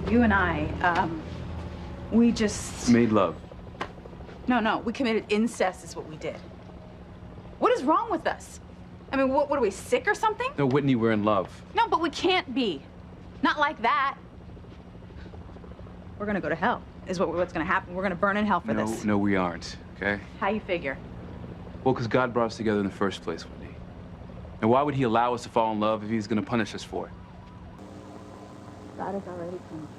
You and I, we just... Made love. No, we committed incest is what we did. What is wrong with us? I mean, what are we, sick or something? No, Whitney, we're in love. No, but we can't be. Not like that. We're gonna go to hell, is what's gonna happen. We're gonna burn in hell for this. No, we aren't, okay? How you figure? Well, because God brought us together in the first place, Whitney. And why would he allow us to fall in love if he's gonna punish us for it? God has already punished.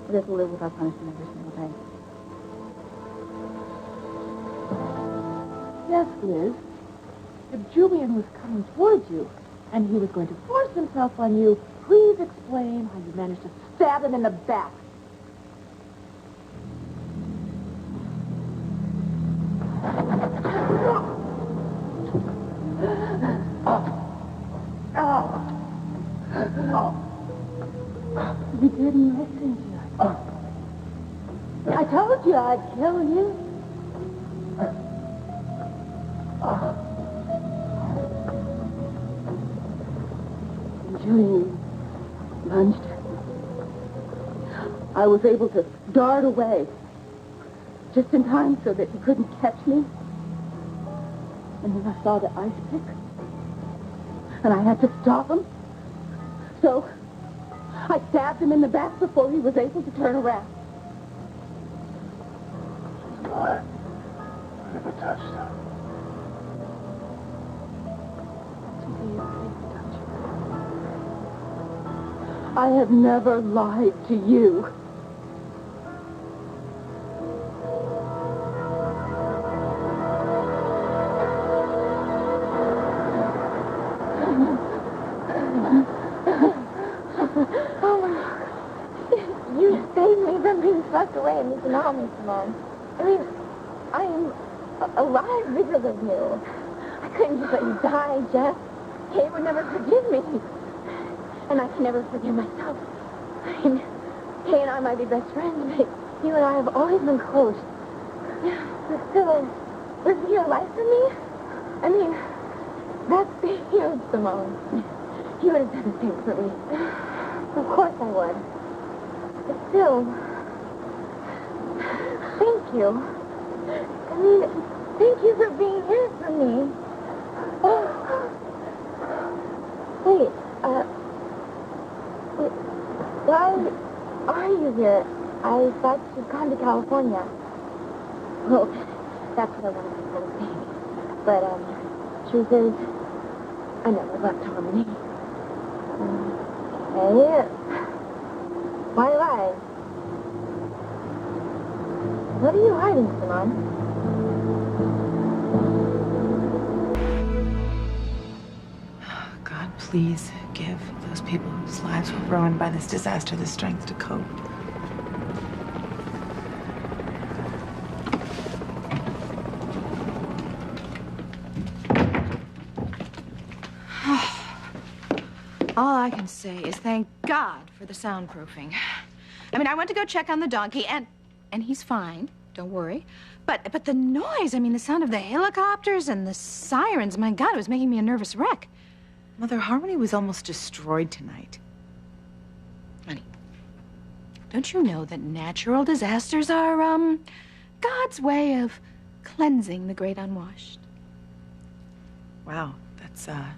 We have to live with our punishment every single day. Yes, Liz. If Julian was coming towards you and he was going to force himself on you, please explain how you managed to stab him in the back. You didn't listen, Julian. I told you I'd kill you. Julian lunged. I was able to dart away just in time so that he couldn't catch me. And then I saw the ice pick. And I had to stop him. So I stabbed him in the back before he was able to turn around. She's alive. I never touched her. I have never lied to you. You saved me from being swept away in the tsunami, Simone. I mean, I am alive because of you. I couldn't just let you die, Jeff. Kay would never forgive me. And I can never forgive myself. I mean, Kay and I might be best friends, but you and I have always been close. But still, living your life for me? I mean, that's huge, Simone. You would have done the same for me. Of course I would. But still, thank you. I mean, thank you for being here for me. Wait, why are you here? I thought you'd gone to California. Well, that's what I wanted to say. But, truth is, I never left Harmony. Hey, why lie? What are you hiding, Simone? God, please give those people whose lives were ruined by this disaster the strength to cope. All I can say is thank God for the soundproofing. I mean, I went to go check on the donkey, and he's fine. Don't worry. But the noise, I mean, the sound of the helicopters and the sirens, my God, it was making me a nervous wreck. Mother, Harmony was almost destroyed tonight. Honey, don't you know that natural disasters are, God's way of cleansing the great unwashed? Wow, it's a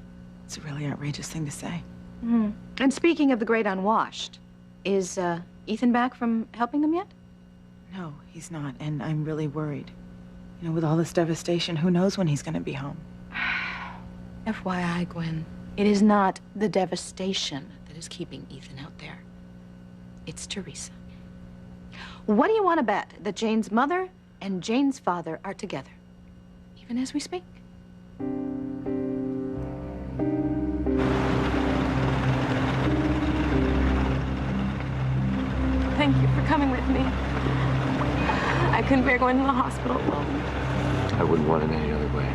really outrageous thing to say. Mm-hmm. And speaking of the great unwashed, is Ethan back from helping them yet? No, he's not, and I'm really worried. You know, with all this devastation, who knows when he's going to be home? FYI, Gwen, it is not the devastation that is keeping Ethan out there. It's Teresa. What do you want to bet that Jane's mother and Jane's father are together, even as we speak? Thank you for coming with me. I couldn't bear going to the hospital alone. I wouldn't want it any other way.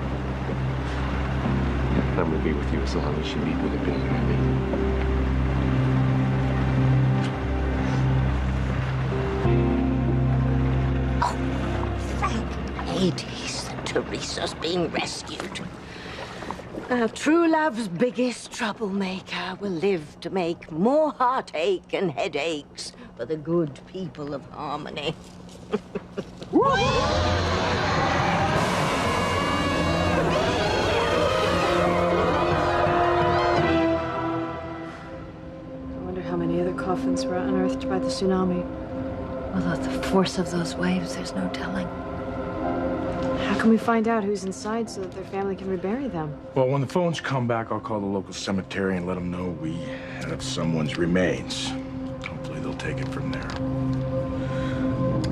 I'm going to be with you as long as you need me to be, Andy. Oh, thank Hades that Teresa's being rescued. True love's biggest troublemaker will live to make more heartache and headaches for the good people of Harmony. I wonder how many other coffins were unearthed by the tsunami. Well, the force of those waves, there's no telling. How can we find out who's inside so that their family can rebury them? Well, when the phones come back, I'll call the local cemetery and let them know we have someone's remains. Hopefully they'll take it from there.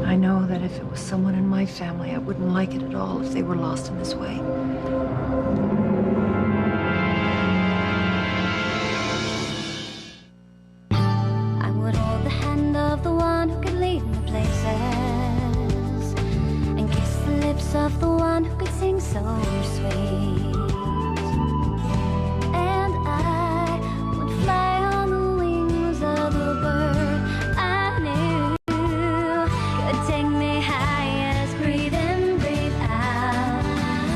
I know that if it was someone in my family, I wouldn't like it at all if they were lost in this way. I would hold the hand of the one who could lead me places and kiss the lips of the one who could sing so sweet. And I would fly on the wings of a bird I knew could take me high as breathe in, breathe out.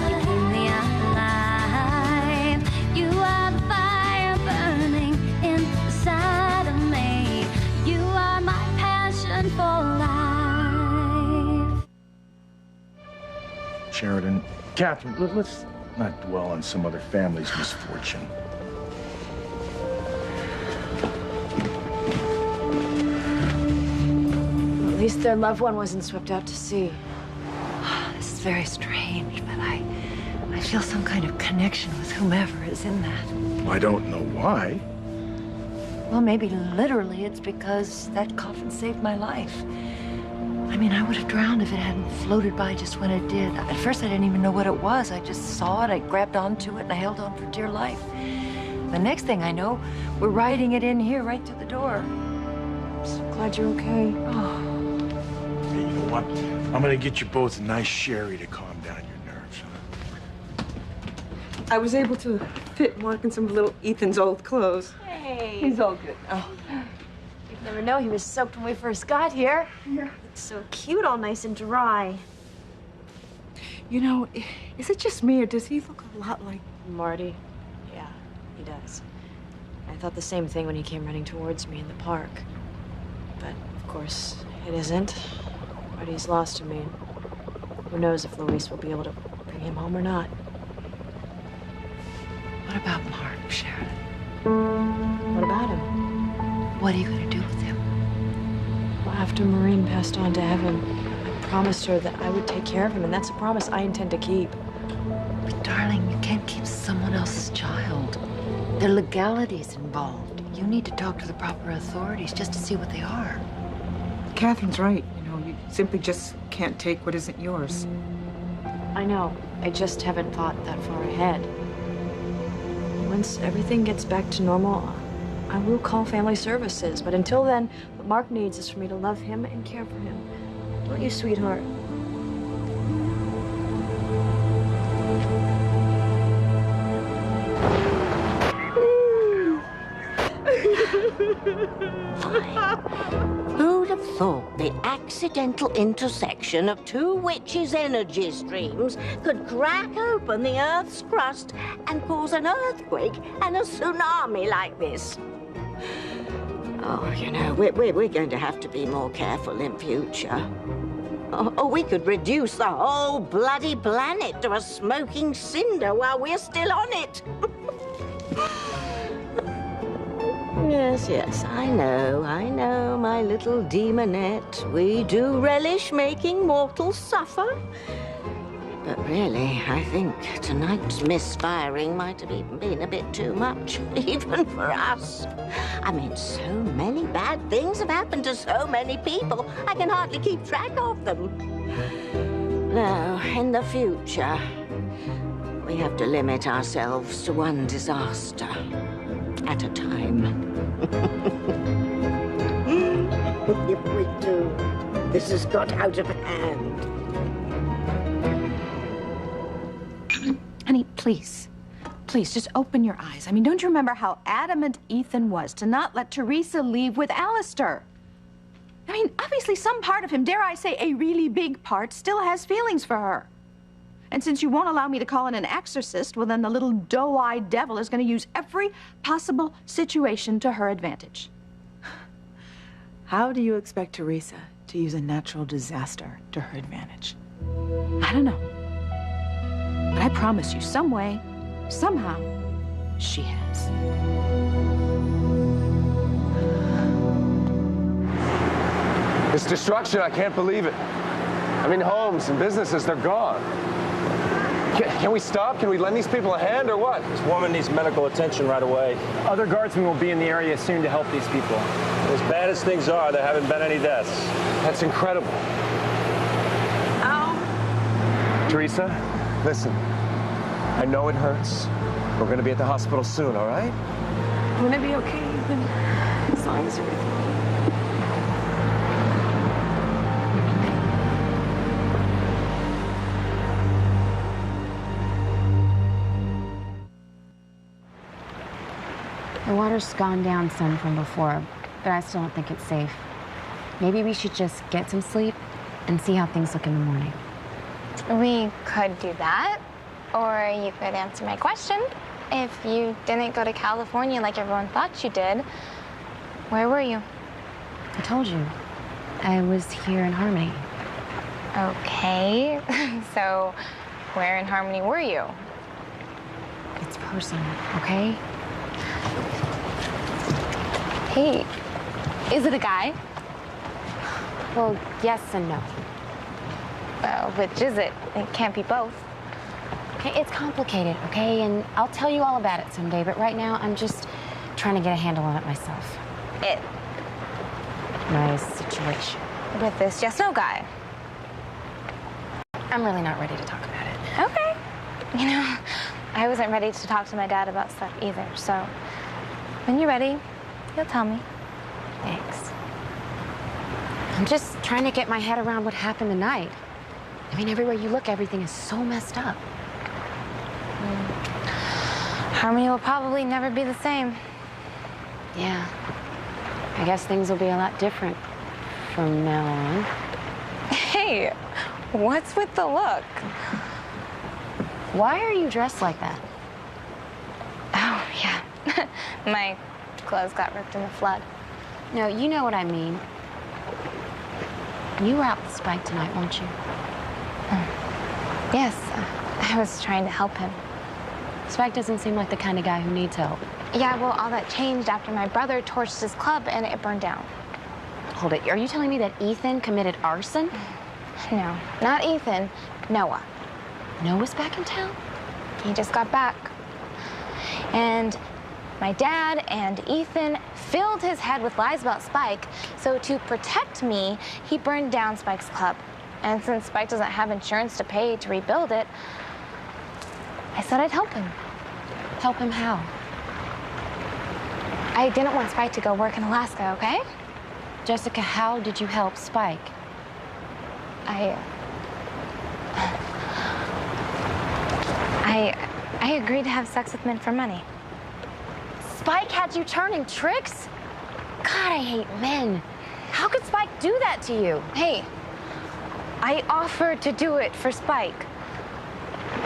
You keep me alive. You are the fire burning inside of me. You are my passion for life. Sheridan, Catherine, let's not dwell on some other family's misfortune. At least their loved one wasn't swept out to sea. This is very strange, but I feel some kind of connection with whomever is in that. I don't know why. Well, maybe literally it's because that coffin saved my life. I mean, I would have drowned if it hadn't floated by just when it did. At first, I didn't even know what it was. I just saw it, I grabbed onto it, and I held on for dear life. The next thing I know, we're riding it in here right through the door. I'm so glad you're okay. Oh, Hey, you know what? I'm gonna get you both a nice sherry to calm down your nerves. I was able to fit Mark in some of little Ethan's old clothes. Hey. He's all good. Oh. You'd never know he was soaked when we first got here. Yeah. It's so cute, all nice and dry. You know, is it just me, or does he look a lot like... Marty? Yeah, he does. I thought the same thing when he came running towards me in the park. But, of course, it isn't. Marty's lost to me. Who knows if Luis will be able to bring him home or not. what about Mark, Sheridan? What about him? What are you going to do with him? Well, after Maureen passed on to heaven, I promised her that I would take care of him, and that's a promise I intend to keep. But, darling, you can't keep someone else's child. There are legalities involved. You need to talk to the proper authorities just to see what they are. Catherine's right. You know, you simply just can't take what isn't yours. I know. I just haven't thought that far ahead. Once everything gets back to normal, I will call family services. But until then, what Mark needs is for me to love him and care for him. Don't you, sweetheart? Who'd have thought the accidental intersection of two witches' energy streams could crack open the Earth's crust and cause an earthquake and a tsunami like this? Oh, you know, we're going to have to be more careful in future. Or we could reduce the whole bloody planet to a smoking cinder while we're still on it. Yes, I know, my little demonette. We do relish making mortals suffer. But really, I think tonight's misfiring might have even been a bit too much, even for us. I mean, so many bad things have happened to so many people, I can hardly keep track of them. Now, in the future, we have to limit ourselves to one disaster at a time. If we do, this has got out of hand. Honey, please. Please, just open your eyes. I mean, don't you remember how adamant Ethan was to not let Teresa leave with Alistair? I mean, obviously some part of him, dare I say a really big part, still has feelings for her. And since you won't allow me to call in an exorcist, well, then the little doe-eyed devil is going to use every possible situation to her advantage. How do you expect Teresa to use a natural disaster to her advantage? I don't know. But I promise you, some way, somehow, she has. This destruction, I can't believe it. I mean, homes and businesses, they're gone. Can we stop? Can we lend these people a hand or what? This woman needs medical attention right away. Other guardsmen will be in the area soon to help these people. As bad as things are, there haven't been any deaths. That's incredible. Ow. Teresa, listen. I know it hurts. We're gonna be at the hospital soon, all right? I'm gonna be okay, Ethan, as long as you're with me. The water's gone down some from before, but I still don't think it's safe. Maybe we should just get some sleep and see how things look in the morning. We could do that, or you could answer my question. If you didn't go to California like everyone thought you did, where were you? I told you. I was here in Harmony. Okay, so where in Harmony were you? It's personal, okay? Hey, is it a guy? Well, yes and no. Well, which is it? It can't be both. Okay, it's complicated, okay? And I'll tell you all about it someday, but right now I'm just trying to get a handle on it myself. It. My situation. With this yes-no guy. I'm really not ready to talk about it. Okay. You know, I wasn't ready to talk to my dad about stuff either, so when you're ready, you'll tell me. Thanks. I'm just trying to get my head around what happened tonight. I mean, everywhere you look, everything is so messed up. Harmony will probably never be the same. Yeah. I guess things will be a lot different from now on. Hey, what's with the look? Why are you dressed like that? Oh, yeah. My clothes got ripped in the flood. No, you know what I mean. You were out with Spike tonight, weren't you? Yes, I was trying to help him. Spike doesn't seem like the kind of guy who needs help. Yeah, well, all that changed after my brother torched his club and it burned down. Hold it, are you telling me that Ethan committed arson? No, not Ethan, Noah. Noah's back in town? He just got back. And my dad and Ethan filled his head with lies about Spike, so to protect me, he burned down Spike's club. And since Spike doesn't have insurance to pay to rebuild it, I said I'd help him. Help him how? I didn't want Spike to go work in Alaska, okay? Jessica, how did you help Spike? I agreed to have sex with men for money. Spike had you turning tricks? God, I hate men. How could Spike do that to you? Hey, I offered to do it for Spike.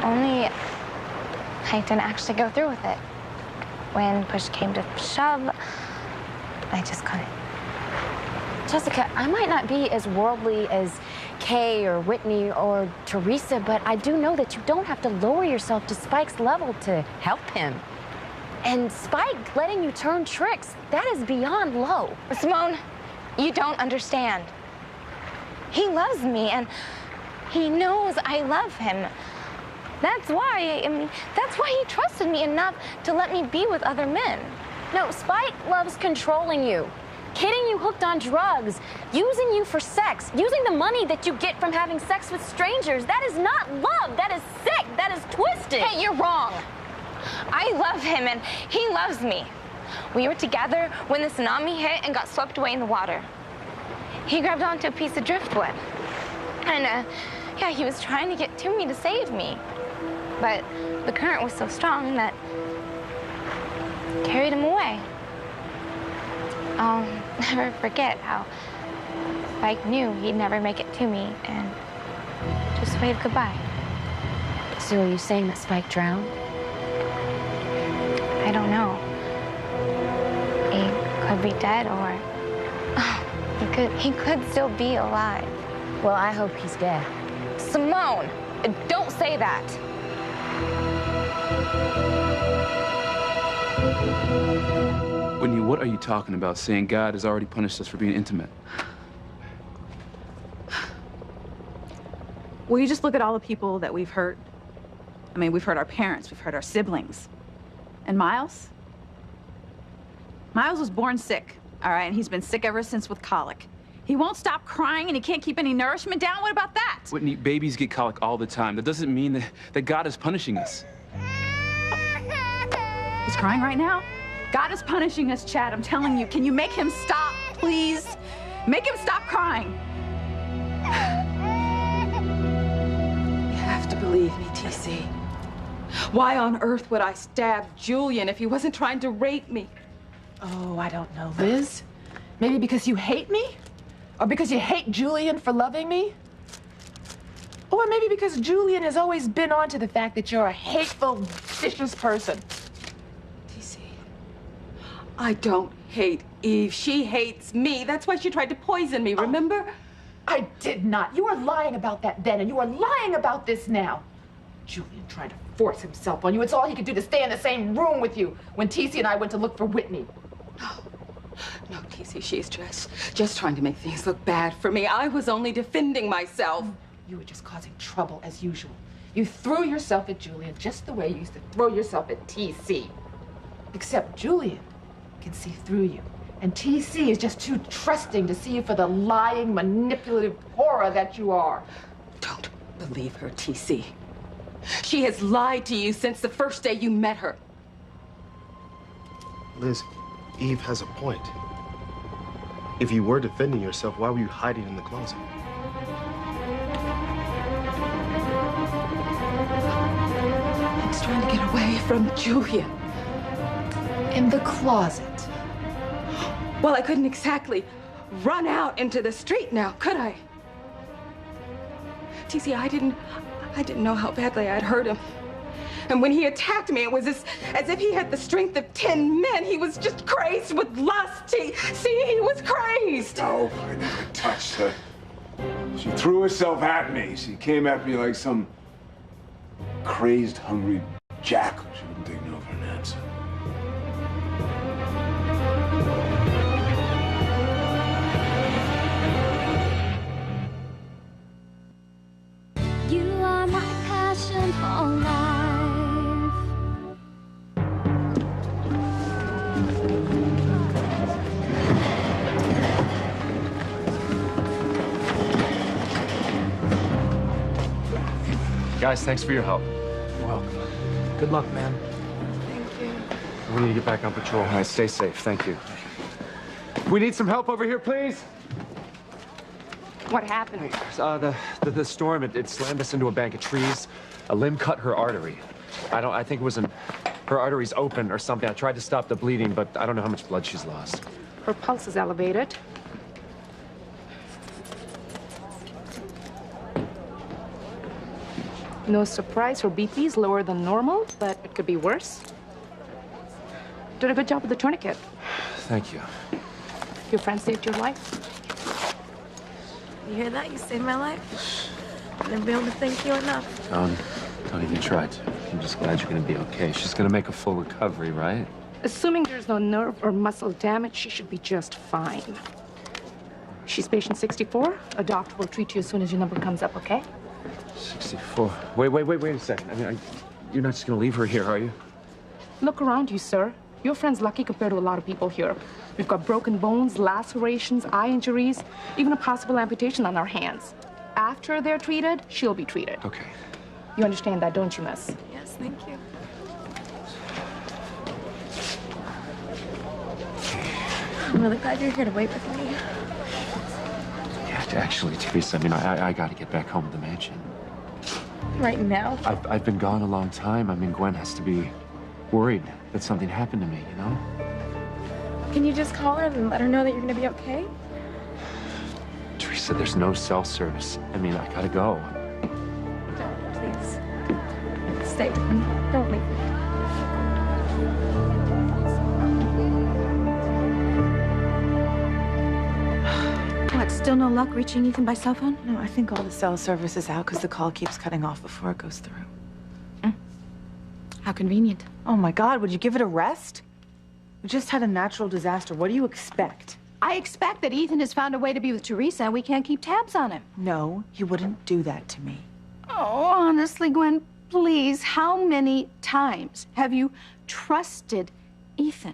Only I didn't actually go through with it. When push came to shove, I just couldn't. Jessica, I might not be as worldly as Kay or Whitney or Teresa, but I do know that you don't have to lower yourself to Spike's level to help him. And Spike letting you turn tricks, that is beyond low. Simone, you don't understand. He loves me, and he knows I love him. That's why, that's why he trusted me enough to let me be with other men. No, Spike loves controlling you, getting you hooked on drugs, using you for sex, using the money that you get from having sex with strangers. That is not love. That is sick. That is twisted. Hey, you're wrong. I love him, and he loves me. We were together when the tsunami hit and got swept away in the water. He grabbed onto a piece of driftwood. And, yeah, he was trying to get to me to save me. But the current was so strong that it carried him away. I'll never forget how Spike knew he'd never make it to me and just waved goodbye. So are you saying that Spike drowned? I don't know. He could be dead or he could still be alive. Well, I hope he's dead. Simone, don't say that. Whitney, what are you talking about saying God has already punished us for being intimate? Will you just look at all the people that we've hurt? I mean, we've hurt our parents, we've hurt our siblings. And Miles? Miles was born sick, all right? And he's been sick ever since with colic. He won't stop crying and he can't keep any nourishment down. What about that? Whitney, babies get colic all the time. That doesn't mean that God is punishing us. He's crying right now? God is punishing us, Chad. I'm telling you. Can you make him stop, please? Make him stop crying. You have to believe me, TC. Why on earth would I stab Julian if he wasn't trying to rape me? Oh, I don't know, Liz. Maybe because you hate me? Or because you hate Julian for loving me? Or maybe because Julian has always been on to the fact that you're a hateful, vicious person. TC, I don't hate Eve. She hates me. That's why she tried to poison me, remember? I did not. You were lying about that then, and you are lying about this now. Julian tried to force himself on you. It's all he could do to stay in the same room with you when TC and I went to look for Whitney. No, TC, she's just trying to make things look bad for me. I was only defending myself. You were just causing trouble as usual. You threw yourself at Julian just the way you used to throw yourself at TC. Except Julian can see through you. And TC is just too trusting to see you for the lying, manipulative horror that you are. Don't believe her, TC. She has lied to you since the first day you met her. Liz, Eve has a point. If you were defending yourself, why were you hiding in the closet? I was trying to get away from Julian. In the closet? Well, I couldn't exactly run out into the street now, could I? TC, I didn't know how badly I'd hurt him. And when he attacked me, it was as if he had the strength of 10 men. He was just crazed with lust. He was crazed. No, I never touched her. She threw herself at me. She came at me like some crazed, hungry jackal. She wouldn't take no for an answer. You are my passion for life. Guys, thanks for your help. You're welcome. Good luck, man. Thank you. We need to get back on patrol. All right, stay safe. Thank you. We need some help over here, please. What happened? The storm, it slammed us into a bank of trees. A limb cut her artery. I think it was her artery's open or something. I tried to stop the bleeding, but I don't know how much blood she's lost. Her pulse is elevated. No surprise, her BP is lower than normal, but it could be worse. Did a good job with the tourniquet. Thank you. Your friend saved your life. You hear that? You saved my life. I'll never be able to thank you enough. Don't even try to. I'm just glad you're gonna be okay. She's gonna make a full recovery, right? Assuming there's no nerve or muscle damage, she should be just fine. She's patient 64. A doctor will treat you as soon as your number comes up, okay? 64. Wait a second. I mean, you're not just gonna leave her here, are you? Look around you, sir. Your friend's lucky compared to a lot of people here. We've got broken bones, lacerations, eye injuries, even a possible amputation on our hands. After they're treated, she'll be treated. Okay. You understand that, don't you, miss? Yes, thank you. I'm really glad you're here to wait with me. Yeah, actually, Teresa, I mean, I gotta get back home to the mansion. Right now? I've been gone a long time. I mean, Gwen has to be worried that something happened to me, you know? Can you just call her and let her know that you're gonna be okay? Teresa, there's no cell service. I mean, I gotta go. Don't, please. stay with me. Don't leave. What, still no luck reaching Ethan by cell phone? No, I think all the cell service is out because the call keeps cutting off before it goes through. How convenient. Oh my God, would you give it a rest? We just had a natural disaster. What do you expect? I expect that Ethan has found a way to be with Teresa and we can't keep tabs on him. No, he wouldn't do that to me. Oh, honestly, Gwen, please, how many times have you trusted Ethan?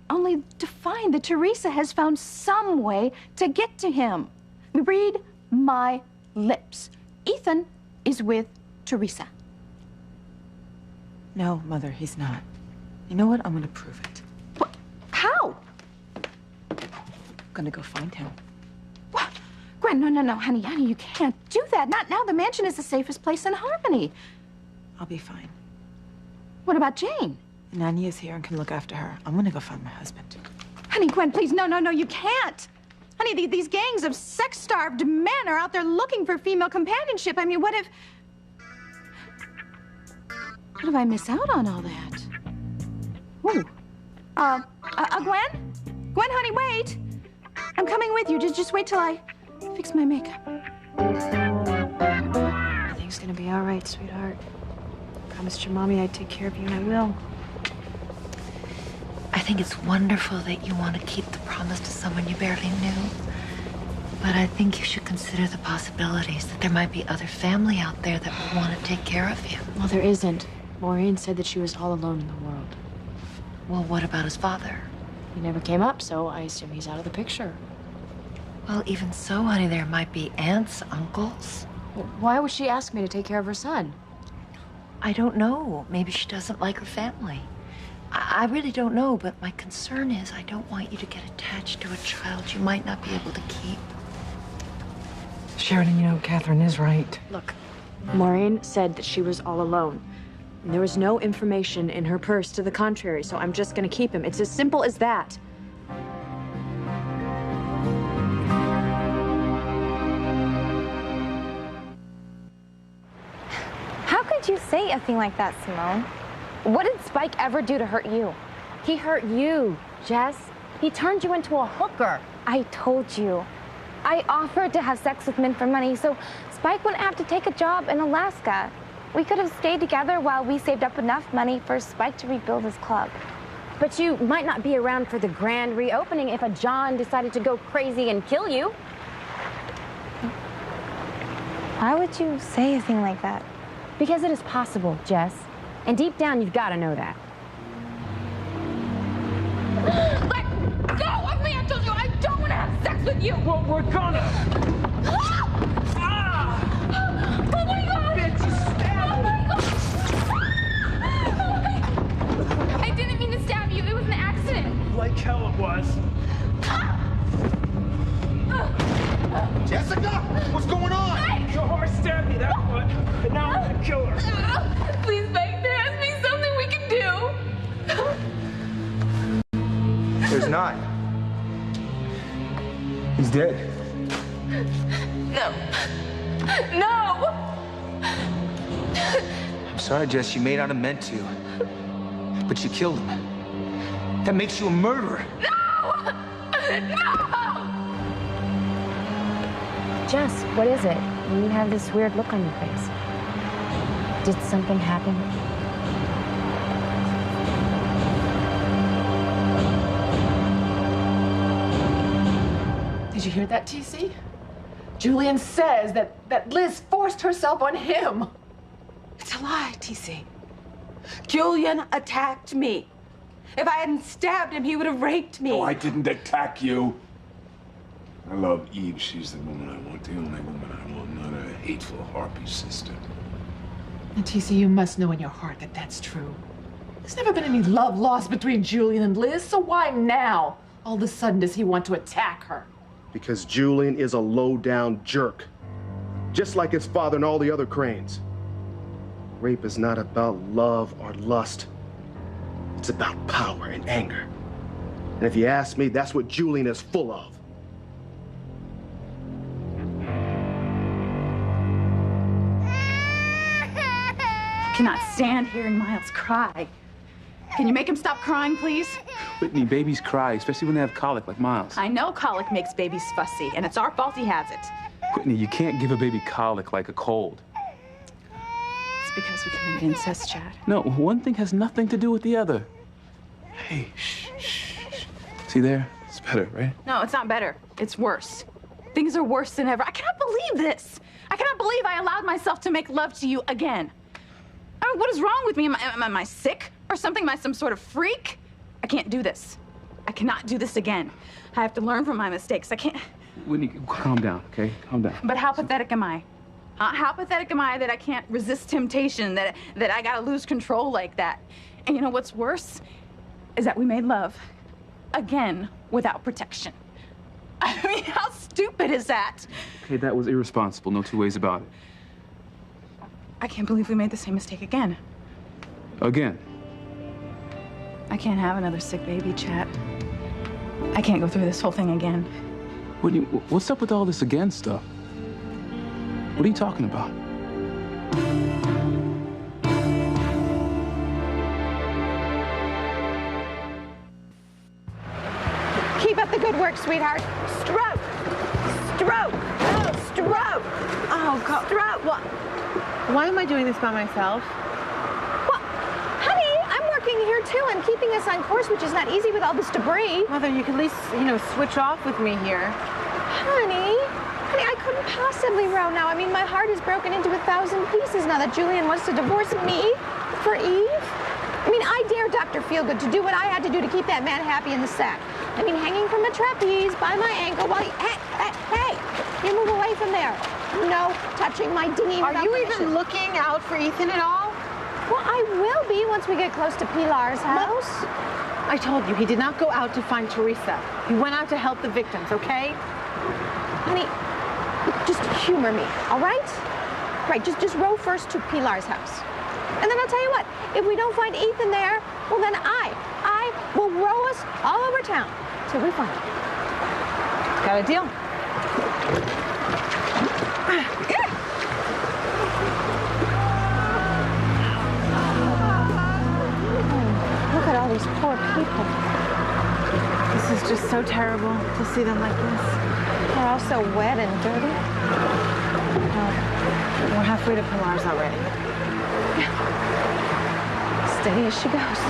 Only to find that Teresa has found some way to get to him. Read my lips. Ethan is with Teresa. No, Mother, he's not. You know what? I'm gonna prove it. What? How? I'm gonna go find him. What? Gwen, no, honey, you can't do that. Not now. The mansion is the safest place in Harmony. I'll be fine. What about Jane? Nanny is here and can look after her. I'm gonna go find my husband. Honey, Gwen, please, no, you can't. Honey, these gangs of sex-starved men are out there looking for female companionship. I mean, what if I miss out on all that? Ooh. Gwen? Gwen, honey, wait. I'm coming with you. Just wait till I fix my makeup. Everything's gonna be all right, sweetheart. I promised your mommy I'd take care of you, and I will. I think it's wonderful that you want to keep the promise to someone you barely knew. But I think you should consider the possibilities that there might be other family out there that will want to take care of him. Well, there isn't. Maureen said that she was all alone in the world. Well, what about his father? He never came up, so I assume he's out of the picture. Well, even so, honey, there might be aunts, uncles. Well, why would she ask me to take care of her son? I don't know. Maybe she doesn't like her family. I really don't know, but my concern is I don't want you to get attached to a child you might not be able to keep. Sheridan, you know, Catherine is right. Look, Maureen said that she was all alone. And there was no information in her purse to the contrary, so I'm just gonna keep him. It's as simple as that. How could you say a thing like that, Simone? What did Spike ever do to hurt you? He hurt you, Jess. He turned you into a hooker. I told you. I offered to have sex with men for money, so Spike wouldn't have to take a job in Alaska. We could have stayed together while we saved up enough money for Spike to rebuild his club. But you might not be around for the grand reopening if a John decided to go crazy and kill you. Why would you say a thing like that? Because it is possible, Jess. And deep down, you've got to know that. Let go of me! I told you I don't want to have sex with you! Well, we're gonna! Oh my God! Bitch, you stabbed me! I didn't mean to stab you. It was an accident. Like hell it was. Jessica, what's going on? Mike! Your horse stabbed me, that's what. And now I'm gonna kill her. Please, Mike, there has to be something we can do. There's not. He's dead. No. No! I'm sorry, Jess. You may not have meant to. But you killed him. That makes you a murderer. No! No! Jess, what is it? You have this weird look on your face. Did something happen? Did you hear that, TC? Julian says that Liz forced herself on him. It's a lie, TC. Julian attacked me. If I hadn't stabbed him, he would have raped me. No, I didn't attack you. I love Eve. She's the woman I want, the only woman I want, not a hateful harpy sister. And TC, you must know in your heart that that's true. There's never been any love lost between Julian and Liz, so why now? All of a sudden does he want to attack her? Because Julian is a low-down jerk. Just like his father and all the other Cranes. Rape is not about love or lust. It's about power and anger. And if you ask me, that's what Julian is full of. cannot stand hearing Miles cry. Can you make him stop crying, please? Whitney, babies cry, especially when they have colic like Miles. I know colic makes babies fussy, and it's our fault he has it. Whitney, you can't give a baby colic like a cold. It's because we committed incest, Chad. No, one thing has nothing to do with the other. Hey, shh, shh, shh. See there? It's better, right? No, it's not better. It's worse. Things are worse than ever. I cannot believe this. I cannot believe I allowed myself to make love to you again. I mean, what is wrong with me? Am I sick or something? Am I some sort of freak? I can't do this. I cannot do this again. I have to learn from my mistakes. I can't. Whitney, calm down, okay? Calm down. But how pathetic am I? How pathetic am I that I can't resist temptation, that I gotta lose control like that? And you know what's worse? Is that we made love again without protection. I mean, how stupid is that? Okay, that was irresponsible. No two ways about it. I can't believe we made the same mistake again. Again. I can't have another sick baby, Chat. I can't go through this whole thing again. Whitney, what's up with all this again stuff? What are you talking about? Keep up the good work, sweetheart. Stroke. Stroke. Oh, stroke. Oh, God. Stroke. What? Why am I doing this by myself? Well, honey, I'm working here too. I'm keeping us on course, which is not easy with all this debris. Mother, you can at least, switch off with me here. Honey, I couldn't possibly row now. I mean, my heart is broken into 1,000 pieces now that Julian wants to divorce me for Eve. I mean, I dare Dr. Feelgood to do what I had to do to keep that man happy in the sack. I mean, hanging from a trapeze by my ankle while he... Hey, you move away from there. No touching my dinghy without Are you permission. even looking out for Ethan at all? Well, I will be once we get close to Pilar's house. I told you, he did not go out to find Teresa. He went out to help the victims, okay? Honey, just humor me, all right? Right, just row first to Pilar's house. And then I'll tell you what, if we don't find Ethan there, well then I will row us all over town till we find him. Got a deal. Look at all these poor people. This is just so terrible to see them like this. They're all so wet and dirty. We're halfway to Pilar's already. Steady as she goes.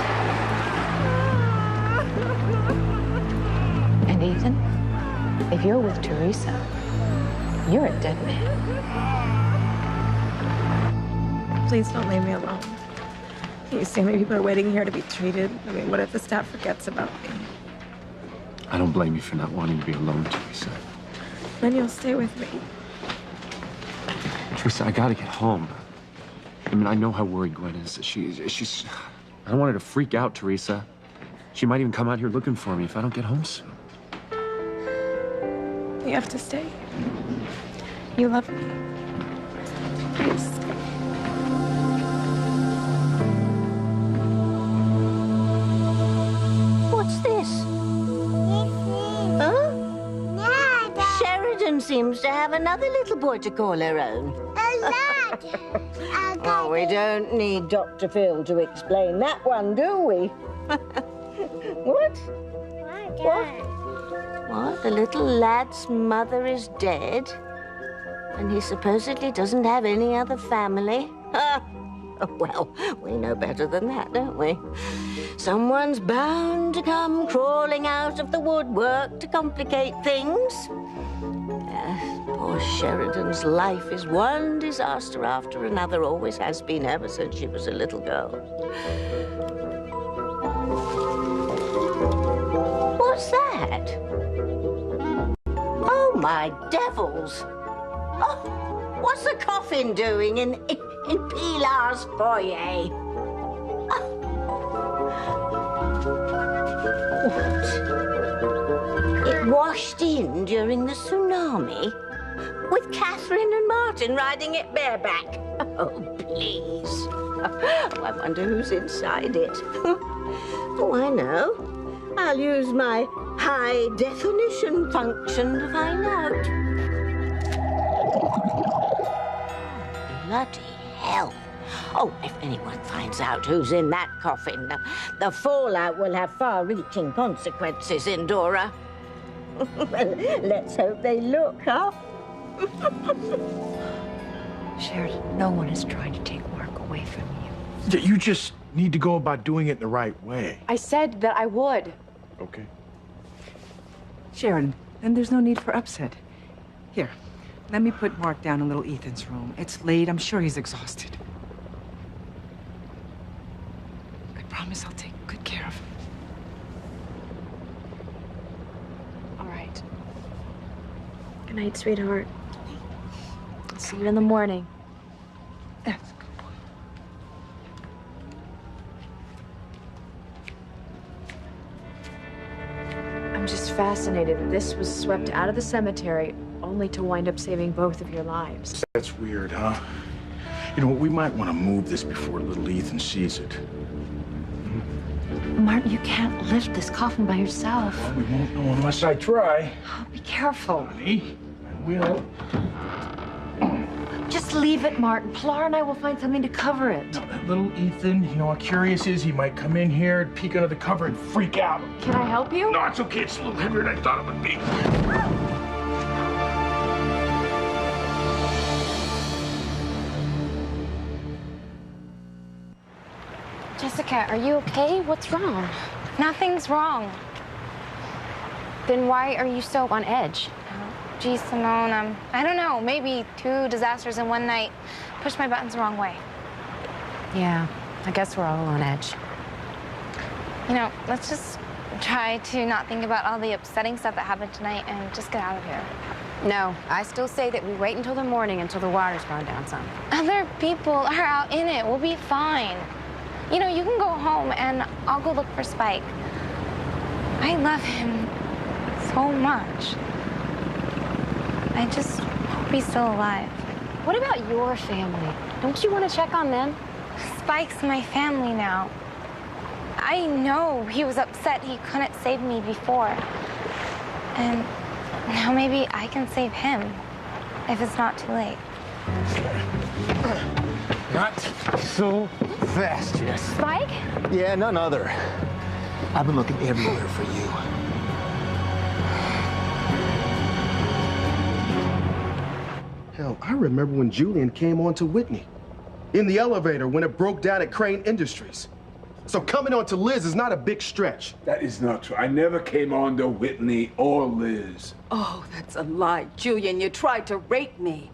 And Ethan, if you're with Teresa, you're a dead man. Please don't leave me alone. You see, many people are waiting here to be treated. I mean, what if the staff forgets about me? I don't blame you for not wanting to be alone, Teresa. Then you'll stay with me. Teresa, I gotta get home. I mean, I know how worried Gwen is. She's... I don't want her to freak out, Teresa. She might even come out here looking for me if I don't get home soon. You have to stay. You love me. Please stay. What's this? Huh? Sheridan seems to have another little boy to call her own. Oh, we don't need Dr. Phil to explain that one, do we? What? What? The little lad's mother is dead? And he supposedly doesn't have any other family? Well, we know better than that, don't we? Someone's bound to come crawling out of the woodwork to complicate things. Poor Sheridan's life is one disaster after another, always has been ever since she was a little girl. What's that? Oh, my devils! Oh, what's the coffin doing in Pilar's foyer? What? It washed in during the tsunami? With Catherine and Martin riding it bareback? Oh, please. I wonder who's inside it. Oh, I know. I'll use my high-definition function to find out. Bloody hell. Oh, if anyone finds out who's in that coffin, the fallout will have far-reaching consequences, Indora. Well, let's hope they look, huh? Sheridan, no one is trying to take Mark away from you. You just need to go about doing it the right way. I said that I would. Okay. Sharon, then there's no need for upset. Here, let me put Mark down in little Ethan's room. It's late. I'm sure he's exhausted. I promise I'll take good care of him. All right. Good night, sweetheart. I'll see you in the morning. That's I'm just fascinated that this was swept out of the cemetery only to wind up saving both of your lives. That's weird, huh? You know, we might want to move this before little Ethan sees it. Martin, you can't lift this coffin by yourself. Well, we won't know unless I try. Oh, be careful. Honey, I will. Just leave it, Martin. Pilar and I will find something to cover it. No, that little Ethan, you know how curious is? He might come in here, peek under the cover, and freak out. Can I help you? No, it's okay. It's a little heavier than I thought it would be. Jessica, are you okay? What's wrong? Nothing's wrong. Then why are you so on edge? Geez, Simone, I don't know, maybe 2 disasters in one night pushed my buttons the wrong way. Yeah, I guess we're all on edge. You know, let's just try to not think about all the upsetting stuff that happened tonight and just get out of here. No, I still say that we wait until the morning until the water's gone down some. Other people are out in it. We'll be fine. You know, you can go home and I'll go look for Spike. I love him so much. I just hope he's still alive. What about your family? Don't you want to check on them? Spike's my family now. I know he was upset he couldn't save me before. And now maybe I can save him if it's not too late. Not so fast, Jess. Spike? Yeah, none other. I've been looking everywhere for you. Hell, I remember when Julian came on to Whitney. In the elevator when it broke down at Crane Industries. So coming on to Liz is not a big stretch. That is not true. I never came on to Whitney or Liz. Oh, that's a lie. Julian, you tried to rape me.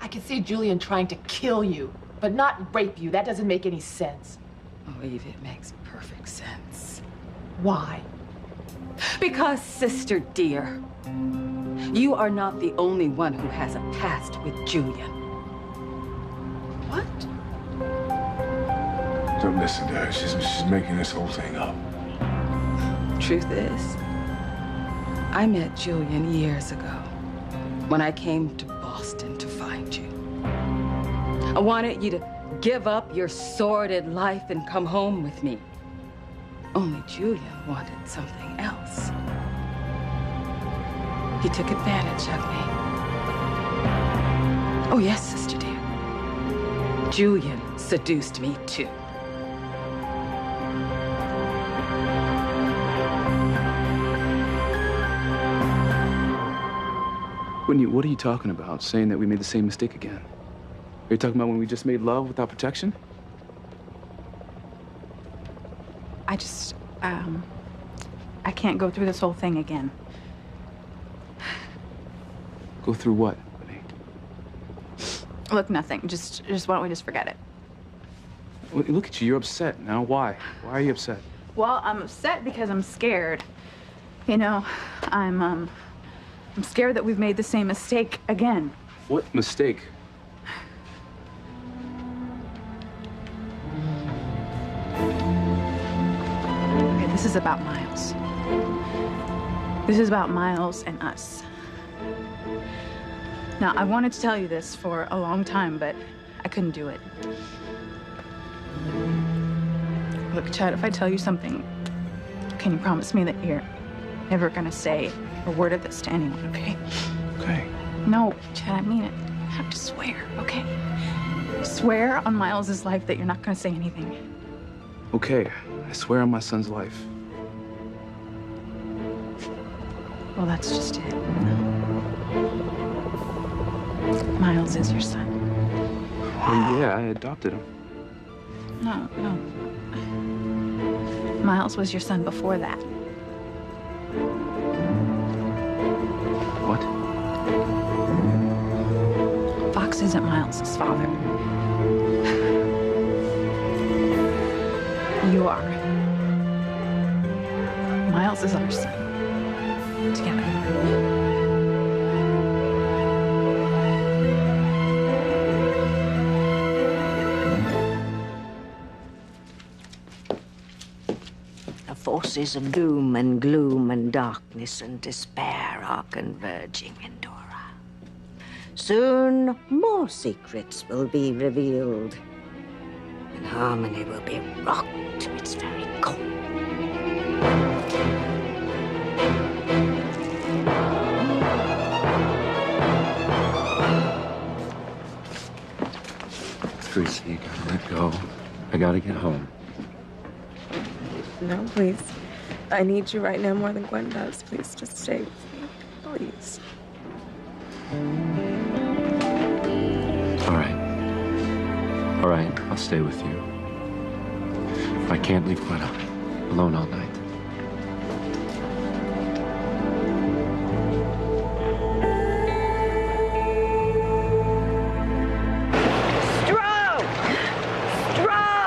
I can see Julian trying to kill you, but not rape you. That doesn't make any sense. Oh, Eve, it makes perfect sense. Why? Because, sister dear, you are not the only one who has a past with Julian. What? Don't listen to her. She's making this whole thing up. Truth is, I met Julian years ago when I came to Boston to find you. I wanted you to give up your sordid life and come home with me. Only Julian wanted something else. He took advantage of me. Oh, yes, sister dear. Julian seduced me, too. Whitney, what are you talking about? Saying that we made the same mistake again? Are you talking about when we just made love without protection? I just, I can't go through this whole thing again. Go through what, Whitney? Look, nothing. Just why don't we just forget it? Look at you, you're upset now. Why? Why are you upset? Well, I'm upset because I'm scared. You know, I'm scared that we've made the same mistake again. What mistake? Okay, this is about Miles. This is about Miles and us. Now, I wanted to tell you this for a long time, but I couldn't do it. Look, Chad, if I tell you something, can you promise me that you're never gonna say a word of this to anyone, okay? Okay. No, Chad, I mean it. You have to swear, okay? Swear on Miles's life that you're not going to say anything. Okay, I swear on my son's life. Well, that's just it. Miles is your son. Well, yeah, I adopted him. No. Miles was your son before that. What? Fox isn't Miles's father. You are. Miles is our son. Together. The forces of doom and gloom and darkness and despair are converging in Dora. Soon, more secrets will be revealed, and harmony will be rocked to its very core. Tracy, you gotta let go. I gotta get home. No, please. I need you right now more than Gwen does. Please, just stay with me. Please. All right. All right, I'll stay with you. I can't leave Gwen alone all night.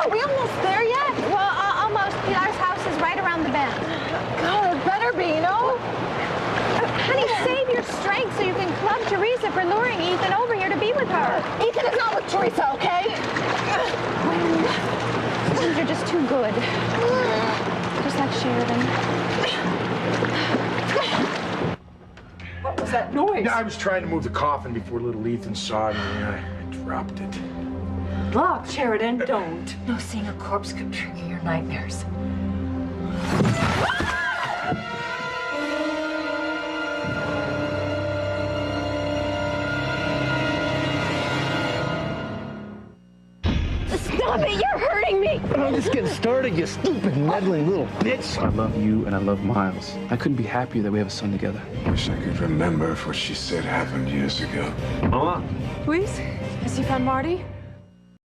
Are we almost there yet? Well, almost. Pilar's house is right around the bend. God, it better be, you know? Honey, save your strength so you can club Teresa for luring Ethan over here to be with her. Ethan is not with Teresa, okay? Sometimes you're just too good. Just like Sheridan. What was that noise? I was trying to move the coffin before little Ethan saw me. I dropped it. Look, Sheridan, don't. No, seeing a corpse could trigger your nightmares. Stop it! You're hurting me! I'm just getting started, you stupid, meddling little bitch. I love you and I love Miles. I couldn't be happier that we have a son together. Wish I could remember if what she said happened years ago. Mama. Luis, has he found Marty?